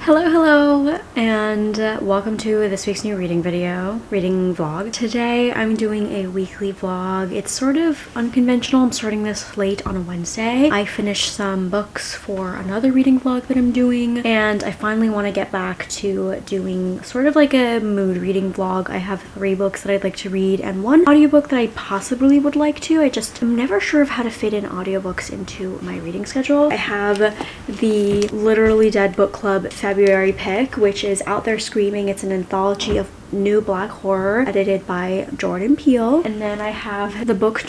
Hello, and welcome to this week's new reading vlog. Today I'm doing a weekly vlog. It's sort of unconventional. I'm starting this late on a Wednesday. I finished some books for another reading vlog that I'm doing, and I finally want to get back to doing sort of like a mood reading vlog. I have 3 books that I'd like to read and 1 audiobook that I possibly would like to. I'm never sure of how to fit in audiobooks into my reading schedule. I have the Literally Dead book club February pick, which is Out There Screaming. It's an anthology of new black horror edited by Peele. And then I have the Book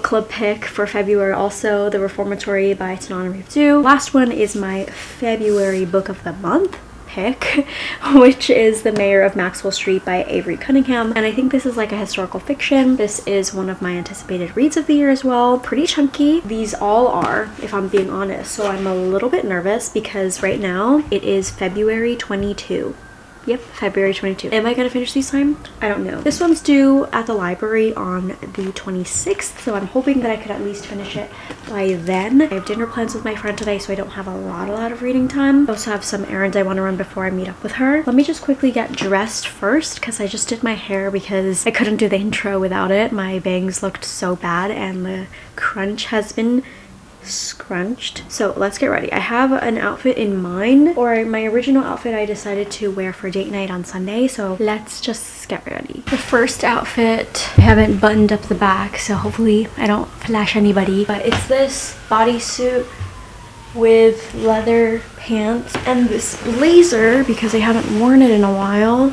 Club pick for February, also the Reformatory by Tananarive Due. Last one is my February book of the month pick, which is The Mayor of Maxwell Street by Avery Cunningham, and I think this is like a historical fiction. This is one of my anticipated reads of the year as well. Pretty chunky. These all are, if I'm being honest, so I'm a little bit nervous because right now it is February 22. Yep, February 22. Am I gonna finish these time? I don't know. This one's due at the library on the 26th, so I'm hoping that I could at least finish it by then. I have dinner plans with my friend today, so I don't have a lot of reading time. I also have some errands I want to run before I meet up with her. Let me just quickly get dressed first, because I just did my hair because I couldn't do the intro without it. My bangs looked so bad, and the crunch has been scrunched. So let's get ready. I have an outfit in mind, or my original outfit I decided to wear for date night on Sunday, so let's just get ready. The first outfit, I haven't buttoned up the back, so hopefully I don't flash anybody, but it's this bodysuit with leather pants and this blazer because I haven't worn it in a while.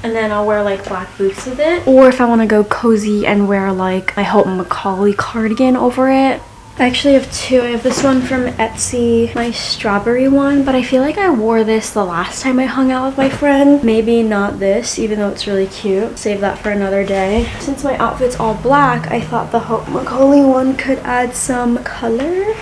And then I'll wear like black boots with it. Or if I want to go cozy and wear like my Hope Macaulay cardigan over it. I actually have 2. I have this one from Etsy, my strawberry one, but I feel like I wore this the last time I hung out with my friend. Maybe not this, even though it's really cute. Save that for another day. Since my outfit's all black, I thought the Hope Macaulay one could add some color.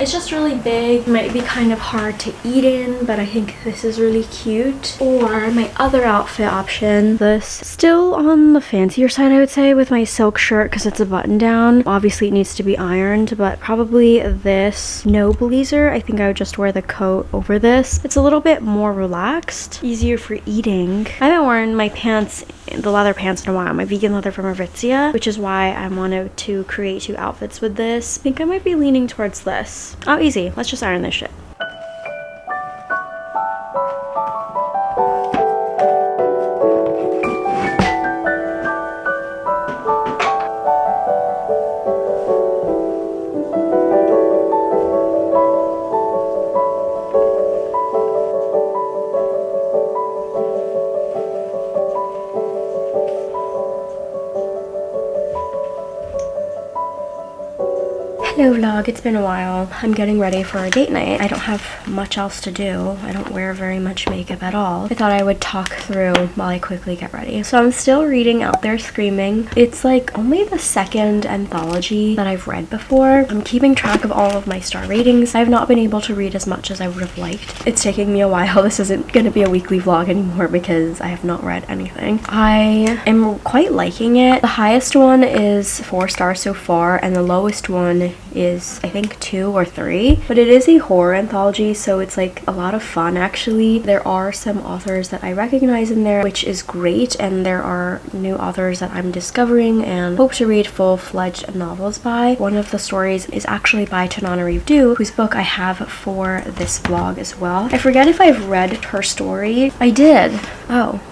It's just really big, might be kind of hard to eat in, but I think this is really cute. Or my other outfit option, this still on the fancier side I would say, with my silk shirt because it's a button down. Obviously it needs to be ironed, but probably this snow blazer. I think I would just wear the coat over this. It's a little bit more relaxed, easier for eating. I haven't worn my pants, the leather pants, in a while, my vegan leather from Aritzia, which is why I wanted to create 2 outfits with this. I think I might be leaning towards this. Oh, easy. Let's just iron this shit. Hello vlog, it's been a while. I'm getting ready for a date night. I don't have much else to do. I don't wear very much makeup at all. I thought I would talk through while I quickly get ready. So I'm still reading Out There Screaming. It's like only the 2nd anthology that I've read before. I'm keeping track of all of my star ratings. I've not been able to read as much as I would have liked. It's taking me a while. This isn't going to be a weekly vlog anymore because I have not read anything. I am quite liking it. The highest one is 4 stars so far, and the lowest one is I think 2 or 3, but it is a horror anthology, so it's like a lot of fun actually. There are some authors that I recognize in there, which is great, and there are new authors that I'm discovering and hope to read full-fledged novels by. One of the stories is actually by Tananarive Due, whose book I have for this vlog as well. I forget if I've read her story. I did. Oh.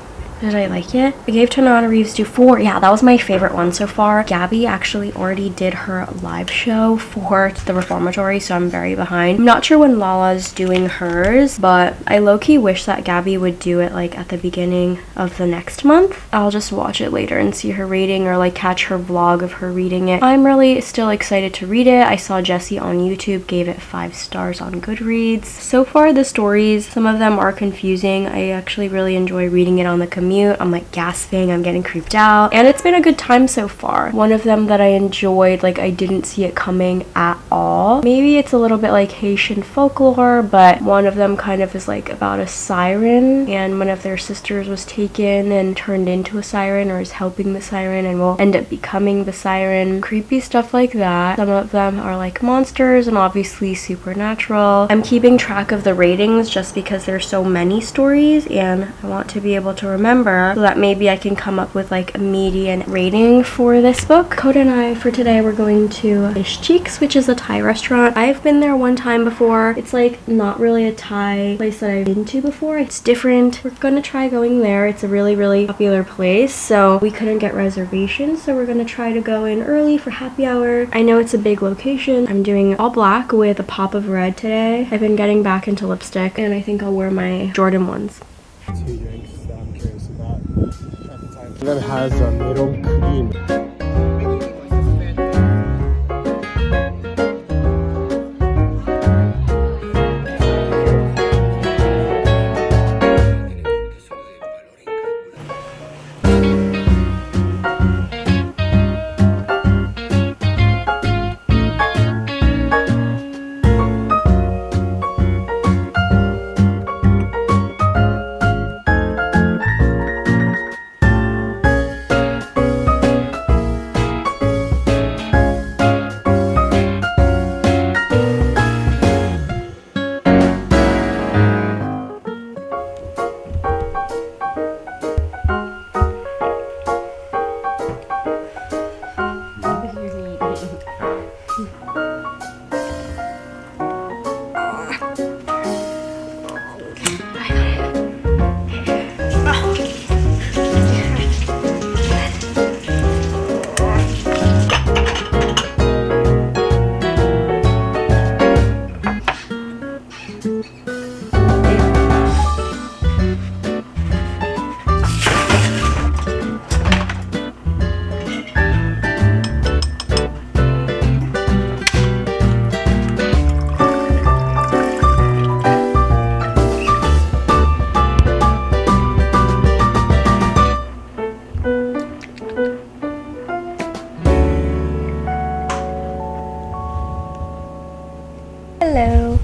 Did I like it? I gave Tananarive Due 4. Yeah, that was my favorite one so far. Gabby actually already did her live show for the Reformatory, so I'm very behind. I'm not sure when Lala's doing hers, but I low-key wish that Gabby would do it like at the beginning of the next month. I'll just watch it later and see her rating, or like catch her vlog of her reading it. I'm really still excited to read it. I saw Jessie on YouTube gave it 5 stars on Goodreads. So far the stories, some of them are confusing. I actually really enjoy reading it on the commute mute. I'm like gasping, I'm getting creeped out, and it's been a good time so far. One of them that I enjoyed, like I didn't see it coming at all. Maybe it's a little bit like Haitian folklore, but one of them kind of is like about a siren, and one of their sisters was taken and turned into a siren, or is helping the siren and will end up becoming the siren. Creepy stuff like that. Some of them are like monsters and obviously supernatural. I'm keeping track of the ratings just because there's so many stories and I want to be able to remember so that maybe I can come up with like a median rating for this book. Coda and I for today we're going to Fish Cheeks, which is a Thai restaurant. I've been there one time before. It's like not really a Thai place that I've been to before. It's different. We're gonna try going there. It's a really popular place, so we couldn't get reservations, so we're gonna try to go in early for happy hour. I know it's a big location. I'm doing all black with a pop of red today. I've been getting back into lipstick and I think I'll wear my Jordan ones. Two drinks that I'm curious about at the time. That has a melon cream.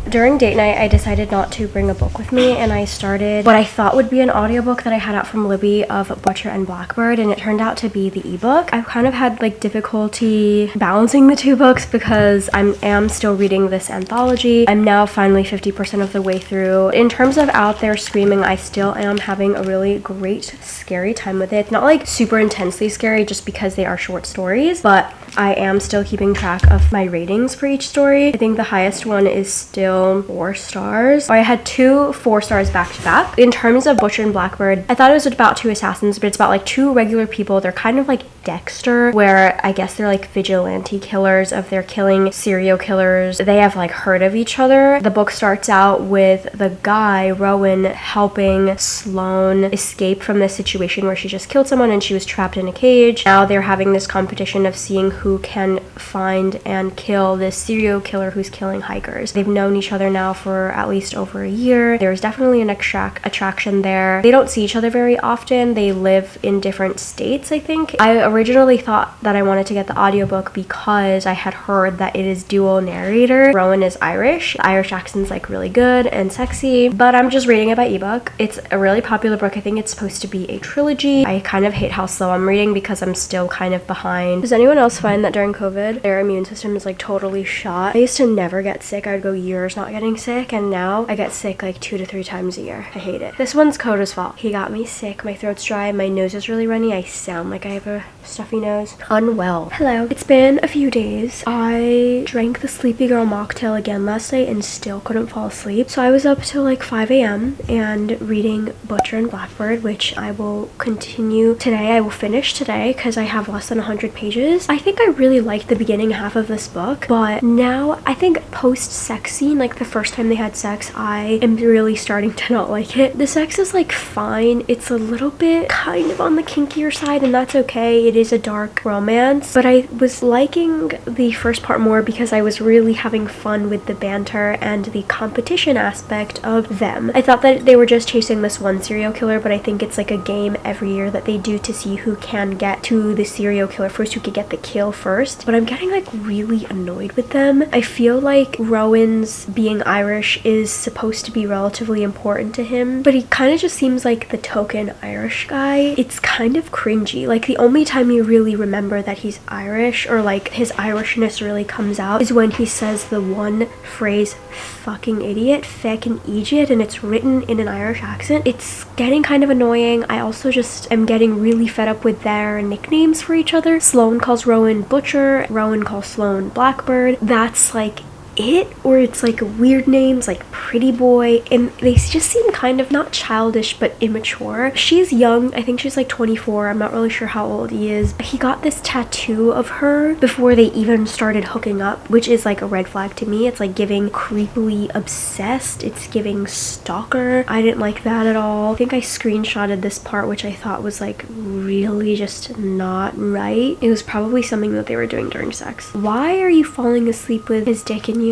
During date night, I decided not to bring a book with me, and I started what I thought would be an audiobook that I had out from Libby of Butcher and Blackbird, and it turned out to be the ebook. I've kind of had like difficulty balancing the two books because I am still reading this anthology. I'm now finally 50% of the way through. In terms of out there screaming, I still am having a really great scary time with it. It's not like super intensely scary just because they are short stories, but I am still keeping track of my ratings for each story. I think the highest one is still 4 stars. I had 2 4 stars back to back. In terms of Butcher and Blackbird, I thought it was about 2 assassins, but it's about like 2 regular people. They're kind of like Dexter, where I guess they're like vigilante killers. Of their killing serial killers, they have like heard of each other. The book starts out with the guy Rowan helping Sloane escape from this situation where she just killed someone and she was trapped in a cage. Now they're having this competition of seeing who can find and kill this serial killer who's killing hikers. They've known each other now for at least over a year. There's definitely an attraction there. They don't see each other very often. They live in different states, I think. I originally thought that I wanted to get the audiobook because I had heard that it is dual narrator. Rowan is Irish. The Irish accent's like really good and sexy, but I'm just reading it by ebook. It's a really popular book. I think it's supposed to be a trilogy. I kind of hate how slow I'm reading because I'm still kind of behind. Does anyone else find that during COVID their immune system is like totally shot? I used to never get sick. I would go years not getting sick, and now I get sick like 2 to 3 times a year. I hate it. This one's Coda's fault. He got me sick. My throat's dry. My nose is really runny. I sound like I have a stuffy nose. Unwell. Hello. It's been a few days. I drank the Sleepy Girl mocktail again last night and still couldn't fall asleep. So I was up till like 5 a.m. and reading Butcher and Blackbird, which I will continue today. I will finish today because I have less than 100 pages. I think I really liked the beginning half of this book, but now I think post-sex scene, like like the first time they had sex, I am really starting to not like it. The sex is like fine. It's a little bit kind of on the kinkier side, and that's okay. It is a dark romance, but I was liking the first part more because I was really having fun with the banter and the competition aspect of them. I thought that they were just chasing this one serial killer, but I think it's like a game every year that they do to see who can get to the serial killer first, who could get the kill first. But I'm getting like really annoyed with them. I feel like Rowan's being Irish is supposed to be relatively important to him, but he kind of just seems like the token Irish guy. It's kind of cringy. Like the only time you really remember that he's Irish, or like his Irishness really comes out, is when he says the one phrase, fucking idiot, feckin' idiot, and it's written in an Irish accent. It's getting kind of annoying. I also just am getting really fed up with their nicknames for each other. Sloane calls Rowan Butcher, Rowan calls Sloane Blackbird. That's like it, or it's like weird names like Pretty Boy, and they just seem kind of not childish but immature. She's young. I think she's like 24. I'm not really sure how old he is. He got this tattoo of her before they even started hooking up, which is like a red flag to me. It's like giving creepily obsessed. It's giving stalker. I didn't like that at all. I think I screenshotted this part, which I thought was like really just not right. It was probably something that they were doing during sex. Why are you falling asleep with his dick in you?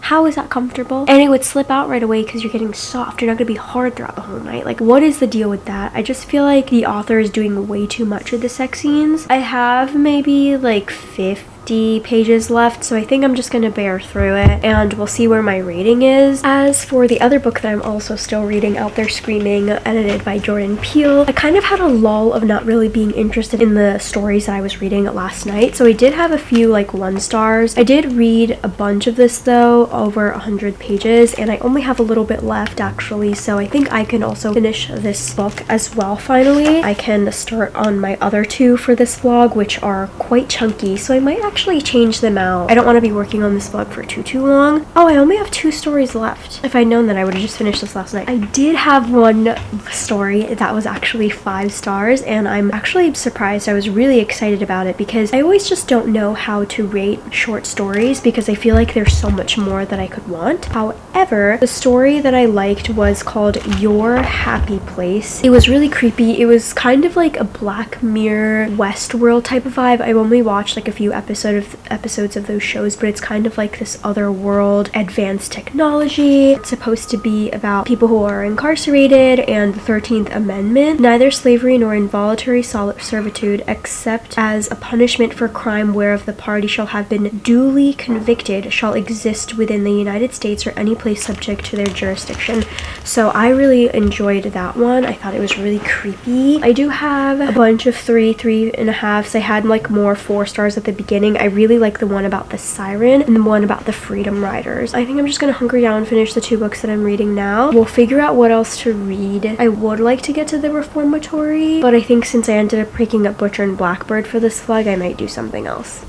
How is that comfortable? And it would slip out right away because you're getting soft. You're not going to be hard throughout the whole night. Like, what is the deal with that? I just feel like the author is doing way too much with the sex scenes. I have maybe like 50 pages left, so I think I'm just gonna bear through it and we'll see where my rating is. As for the other book that I'm also still reading, Out There Screaming, edited by Jordan Peele, I kind of had a lull of not really being interested in the stories that I was reading last night, so I did have a few like 1 stars. I did read a bunch of this though, over 100 pages, and I only have a little bit left actually, so I think I can also finish this book as well finally. I can start on my other 2 for this vlog, which are quite chunky, so I might actually change them out. I don't want to be working on this vlog for too long. Oh, I only have 2 stories left. If I'd known that, I would have just finished this last night. I did have one story that was actually 5 stars, and I'm actually surprised. I was really excited about it because I always just don't know how to rate short stories because I feel like there's so much more that I could want. However, the story that I liked was called Your Happy Place. It was really creepy. It was kind of like a Black Mirror Westworld type of vibe. I've only watched like a few episodes of those shows, but it's kind of like this other world, advanced technology. It's supposed to be about people who are incarcerated and the 13th Amendment. Neither slavery nor involuntary servitude, except as a punishment for crime whereof the party shall have been duly convicted, shall exist within the United States or any place subject to their jurisdiction. So I really enjoyed that one. I thought it was really creepy. I do have a bunch of 3.5s. I had like more 4 stars at the beginning. I really like the one about the siren and the one about the freedom riders. I think I'm just gonna hunker down and finish the 2 books that I'm reading now. We'll figure out what else to read. I would like to get to the Reformatory, but I think since I ended up picking up Butcher and Blackbird for this vlog, I might do something else.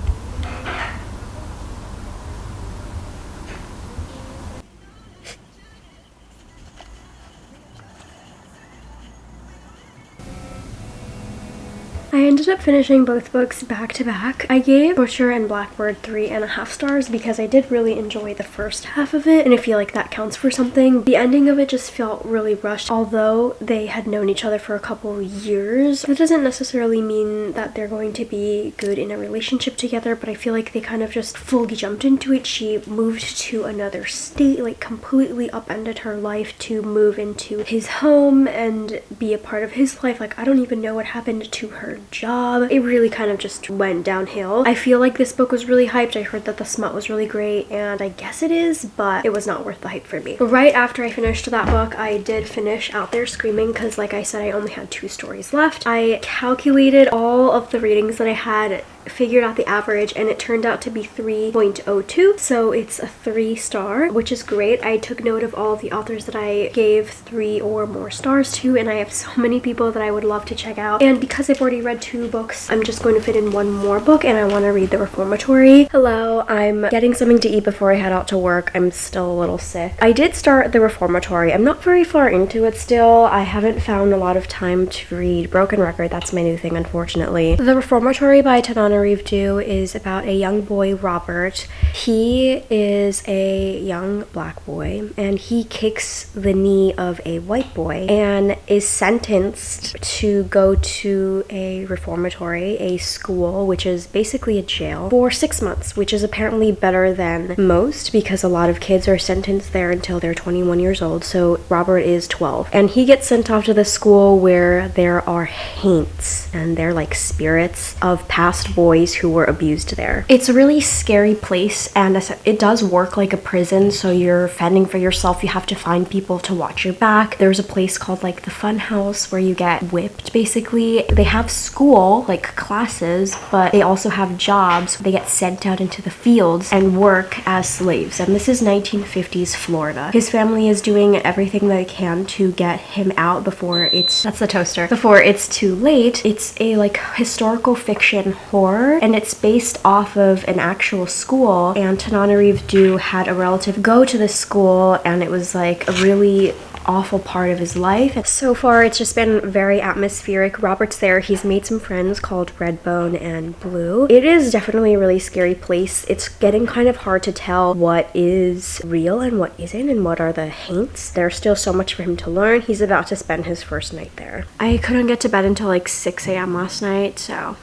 I ended up finishing both books back to back. I gave Butcher and Blackbird 3.5 stars because I did really enjoy the first half of it, and I feel like that counts for something. The ending of it just felt really rushed. Although they had known each other for a couple years, that doesn't necessarily mean that they're going to be good in a relationship together, but I feel like they kind of just fully jumped into it. She moved to another state, like completely upended her life to move into his home and be a part of his life. Like, I don't even know what happened to her job. It really kind of just went downhill. I feel like this book was really hyped. I heard that the smut was really great, and I guess it is, but it was not worth the hype for me. Right after I finished that book, I did finish Out There Screaming because, like I said, I only had 2 stories left. I calculated all of the ratings that I had, figured out the average, and it turned out to be 3.02, so it's a 3 star, which is great. I took note of all of the authors that I gave 3 or more stars to, and I have so many people that I would love to check out, and because I've already read 2 books, I'm just going to fit in 1 more book, and I want to read The Reformatory. Hello, I'm getting something to eat before I head out to work. I'm still a little sick. I did start The Reformatory. I'm not very far into it still. I haven't found a lot of time to read Broken Record. That's my new thing, unfortunately. The Reformatory by Tananarive Tananarive Due is about a young boy, Robert. He is a young black boy, and he kicks the knee of a white boy and is sentenced to go to a reformatory, a school, which is basically a jail, for 6 months, which is apparently better than most because a lot of kids are sentenced there until they're 21 years old. So Robert is 12, and he gets sent off to the school where there are haints, and they're like spirits of past boys who were abused there. It's a really scary place, and it does work like a prison, so you're fending for yourself. You have to find people to watch your back. There's a place called like the Fun House where you get whipped basically. They have school, like classes, but they also have jobs. They get sent out into the fields and work as slaves, and this is 1950s Florida. His family is doing everything they can to get him out before it's too late. It's a like historical fiction horror, and it's based off of an actual school, and Tananarive Due had a relative go to this school, and it was like a really awful part of his life. So far it's just been very atmospheric. Robert's there, he's made some friends called Redbone and Blue. It is definitely a really scary place. It's getting kind of hard to tell what is real and what isn't, and what are the hints. There's still so much for him to learn. He's about to spend his first night there. I couldn't get to bed until like 6 a.m. last night, so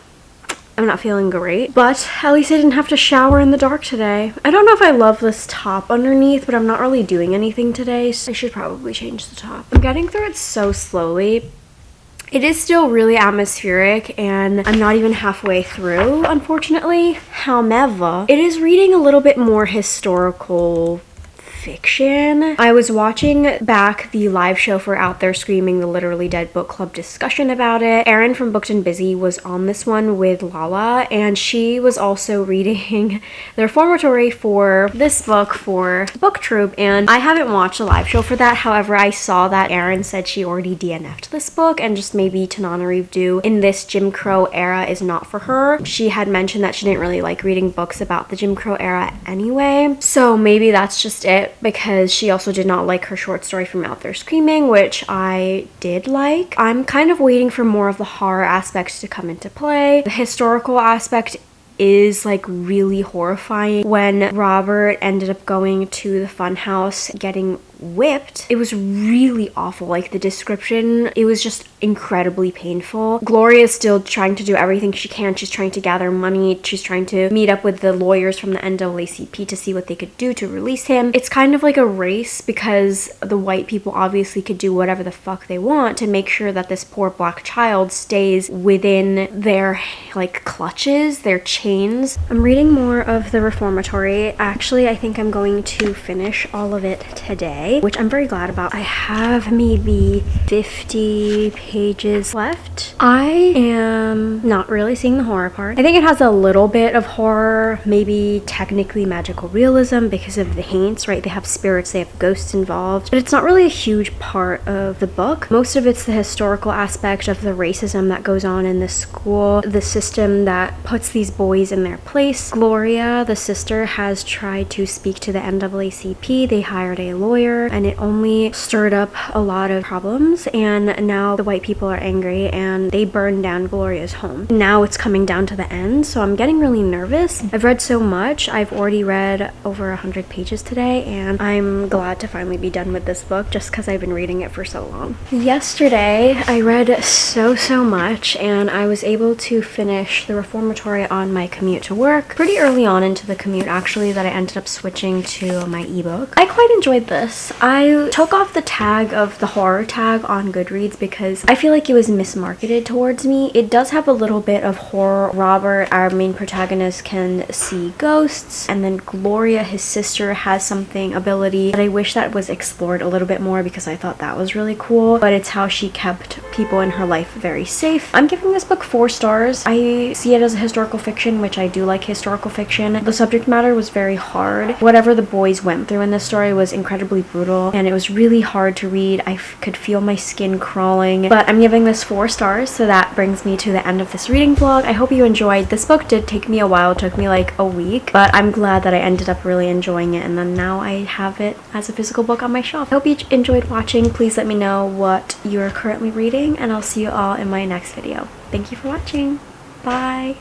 I'm not feeling great, but at least I didn't have to shower in the dark today. I don't know if I love this top underneath, but I'm not really doing anything today, so I should probably change the top. I'm getting through it so slowly. It is still really atmospheric, and I'm not even halfway through, unfortunately. However, it is reading a little bit more historical fiction. I was watching back the live show for Out There Screaming, the Literally Dead book club discussion about it. Erin from Booked and Busy was on this one with Lala, and she was also reading the Reformatory for this book for BookTuber, and I haven't watched the live show for that. However, I saw that Erin said she already DNF'd this book, and just maybe Tananarive Due in this Jim Crow era is not for her. She had mentioned that she didn't really like reading books about the Jim Crow era anyway, so maybe that's just it, because she also did not like her short story from Out There Screaming, which I did like. I'm kind of waiting for more of the horror aspects to come into play. The historical aspect is like really horrifying. When Robert ended up going to the fun house getting whipped, it was really awful. Like the description, it was just incredibly painful. Gloria is still trying to do everything she can. She's trying to gather money. She's trying to meet up with the lawyers from the NAACP to see what they could do to release him. It's kind of like a race, because the white people obviously could do whatever the fuck they want to make sure that this poor black child stays within their like clutches, their chains. I'm reading more of the Reformatory. Actually, I think I'm going to finish all of it today, which I'm very glad about. I have maybe 50 pages left. I am not really seeing the horror part. I think it has a little bit of horror, maybe technically magical realism because of the hints, right? They have spirits, they have ghosts involved, but it's not really a huge part of the book. Most of it's the historical aspect of the racism that goes on in the school, the system that puts these boys in their place. Gloria, the sister, has tried to speak to the NAACP. They hired a lawyer, and it only stirred up a lot of problems, and now the white people are angry and they burned down Gloria's home. Now it's coming down to the end, so I'm getting really nervous. I've read so much. I've already read over 100 pages today, and I'm glad to finally be done with this book just because I've been reading it for so long. Yesterday I read so much, and I was able to finish the Reformatory on my commute to work pretty early on into the commute, actually, that I ended up switching to my ebook. I quite enjoyed this. I took off the tag of the horror tag on Goodreads because I feel like it was mismarketed towards me. It does have a little bit of horror. Robert, our main protagonist, can see ghosts, and then Gloria, his sister, has something ability that I wish that was explored a little bit more because I thought that was really cool, but it's how she kept people in her life very safe. I'm giving this book 4 stars. I see it as a historical fiction, which I do like historical fiction. The subject matter was very hard. Whatever the boys went through in this story was incredibly brutal, and it was really hard to read. I could feel my skin crawling, but I'm giving this 4 stars, so that brings me to the end of this reading vlog. I hope you enjoyed. This book did take me a while. It took me like a week, but I'm glad that I ended up really enjoying it, and then now I have it as a physical book on my shelf. I hope you enjoyed watching. Please let me know what you're currently reading, and I'll see you all in my next video. Thank you for watching. Bye!